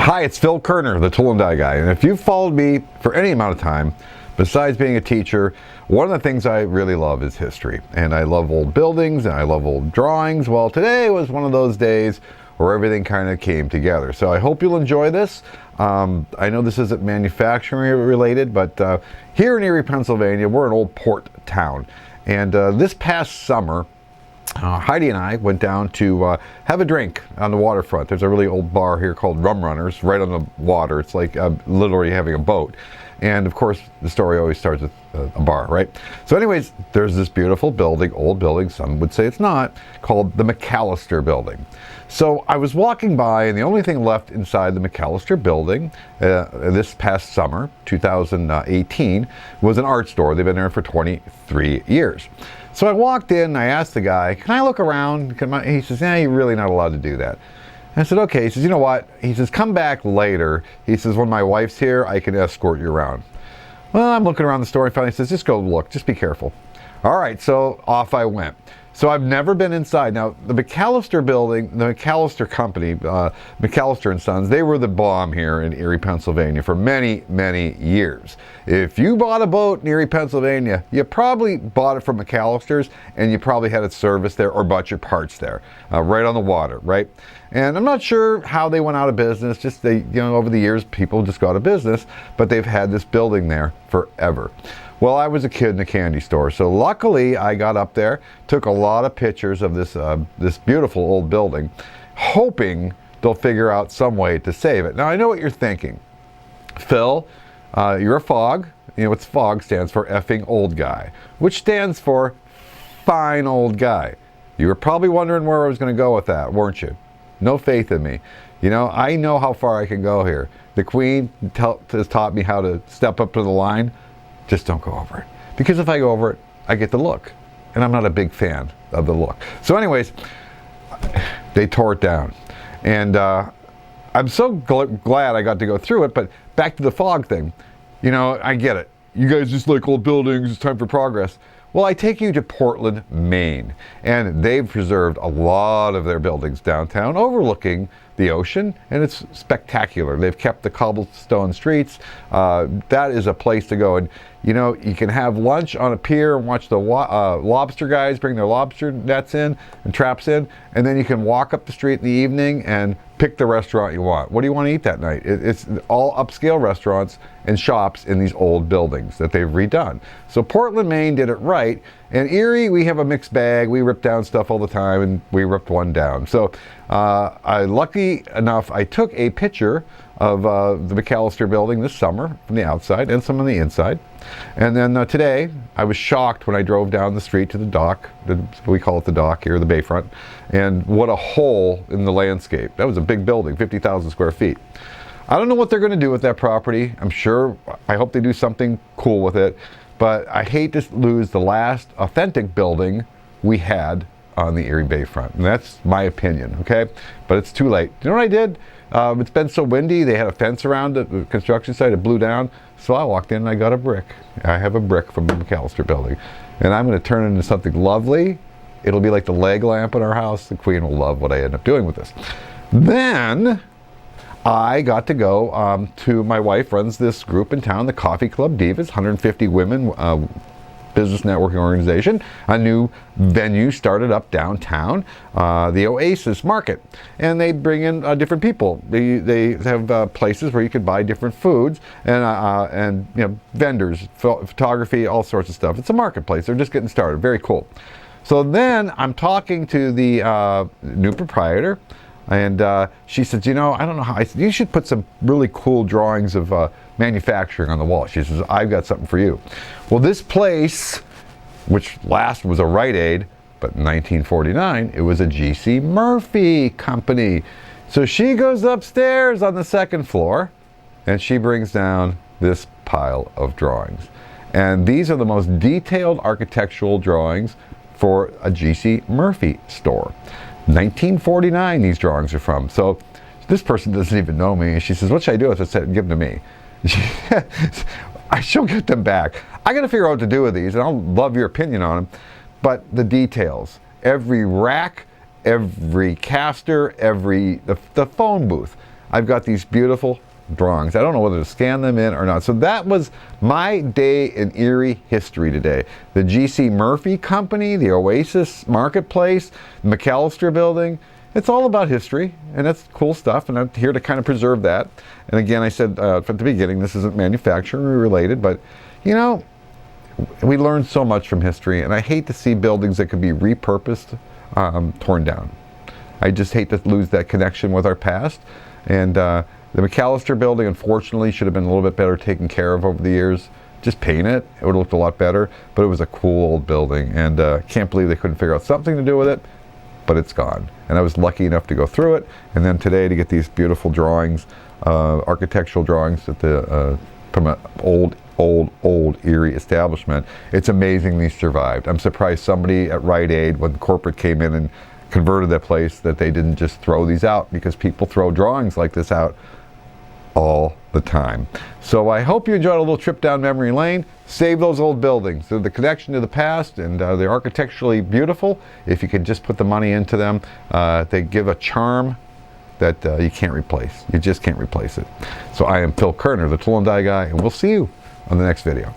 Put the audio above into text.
Hi, it's Phil Kerner, the Tool and Die Guy, and if you've followed me for any amount of time, besides being a teacher, one of the things I really love is history, and I love old buildings, and I love old drawings. Well, today was one of those days where everything kind of came together, so I hope you'll enjoy this. I know this isn't manufacturing related, but here in Erie, Pennsylvania, we're an old port town, and this past summer, Heidi and I went down to have a drink on the waterfront. There's a really old bar here called Rum Runners right on the water. It's like literally having a boat. And of course, the story always starts with a bar, right? So anyways, there's this beautiful building, old building, some would say it's not, called the McCallister building. So I was walking by, and the only thing left inside the McCallister building this past summer, 2018, was an art store. They've been there for 23 years. So I walked in and I asked the guy, can I look around? He says, yeah, you're really not allowed to do that. And I said, okay. He says, you know what? He says, come back later. He says, when my wife's here, I can escort you around. Well, I'm looking around the store and finally says, just go look, just be careful. All right, so off I went. So I've never been inside. Now, the McCallister building, the McCallister company, McCallister and Sons, they were the bomb here in Erie, Pennsylvania for many, many years. If you bought a boat in Erie, Pennsylvania, you probably bought it from McCallister's and you probably had it serviced there or bought your parts there, right on the water, right? And I'm not sure how they went out of business. Just over the years, people just got out of business, but they've had this building there forever. Well, I was a kid in a candy store, so luckily I got up there, took a lot of pictures of this beautiful old building, hoping they'll figure out some way to save it. Now, I know what you're thinking. Phil, you're a FOG. You know what FOG stands for? Effing old guy, which stands for fine old guy. You were probably wondering where I was going to go with that, weren't you? No faith in me. You know, I know how far I can go here. The Queen has taught me how to step up to the line. Just don't go over it. Because if I go over it, I get the look. And I'm not a big fan of the look. So anyways, they tore it down. And I'm so glad I got to go through it. But back to the FOG thing. You know, I get it. You guys just like old buildings. It's time for progress. Well, I take you to Portland, Maine. And they've preserved a lot of their buildings downtown overlooking the ocean, and it's spectacular. They've kept the cobblestone streets. That is a place to go. And you know, you can have lunch on a pier and watch the lobster guys bring their lobster nets in and traps in, and then you can walk up the street in the evening and pick the restaurant you want. What do you want to eat that night? It's all upscale restaurants and shops in these old buildings that they've redone. So Portland, Maine did it right. And Erie, we have a mixed bag. We rip down stuff all the time, and we ripped one down. So lucky enough, I took a picture of the McCallister building this summer from the outside and some on the inside. And then today, I was shocked when I drove down the street to the dock. We call it the dock here, the bayfront. And what a hole in the landscape. That was a big building, 50,000 square feet. I don't know what they're going to do with that property. I'm sure, I hope they do something cool with it. But I hate to lose the last authentic building we had on the Erie Bayfront. And that's my opinion, okay? But it's too late. You know what I did? It's been so windy, they had a fence around the construction site, it blew down. So I walked in and I got a brick. I have a brick from the McCallister building. And I'm going to turn it into something lovely. It'll be like the leg lamp in our house. The Queen will love what I end up doing with this. Then I got to go to, my wife runs this group in town, the Coffee Club Divas, 150 women business networking organization. A new venue started up downtown, the Oasis Market, and they bring in different people. They have places where you can buy different foods and you know, vendors, photography, all sorts of stuff. It's a marketplace. They're just getting started. Very cool. So then I'm talking to the new proprietor. And she said, you know, I don't know how. I said, you should put some really cool drawings of manufacturing on the wall. She says, I've got something for you. Well, this place, which last was a Rite Aid, but in 1949, it was a G.C. Murphy company. So she goes upstairs on the second floor, and she brings down this pile of drawings. And these are the most detailed architectural drawings for a G.C. Murphy store. 1949 these drawings are from. So this person doesn't even know me. She says, what should I do with this? I said, give them to me. She'll get them back. I got to figure out what to do with these, and I'll love your opinion on them. But the details, every rack, every caster, the phone booth. I've got these beautiful drawings. I don't know whether to scan them in or not. So that was my day in Erie history today. The G.C. Murphy Company, the Oasis Marketplace, the McCallister Building. It's all about history, and that's cool stuff, and I'm here to kind of preserve that. And again, I said from the beginning, this isn't manufacturing related, but you know, we learn so much from history, and I hate to see buildings that could be repurposed torn down. I just hate to lose that connection with our past. And the McCallister Building, unfortunately, should have been a little bit better taken care of over the years. Just paint it, it would have looked a lot better, but it was a cool old building, and can't believe they couldn't figure out something to do with it, but it's gone. And I was lucky enough to go through it, and then today to get these beautiful drawings, architectural drawings at the, from an old Erie establishment. It's amazing these survived. I'm surprised somebody at Rite Aid, when corporate came in and converted that place, that they didn't just throw these out, because people throw drawings like this out all the time. So I hope you enjoyed a little trip down memory lane. Save those old buildings. They're the connection to the past, and they're architecturally beautiful. If you can just put the money into them, they give a charm that you can't replace. You just can't replace it. So I am Phil Kerner, the Tool and Die Guy, and we'll see you on the next video.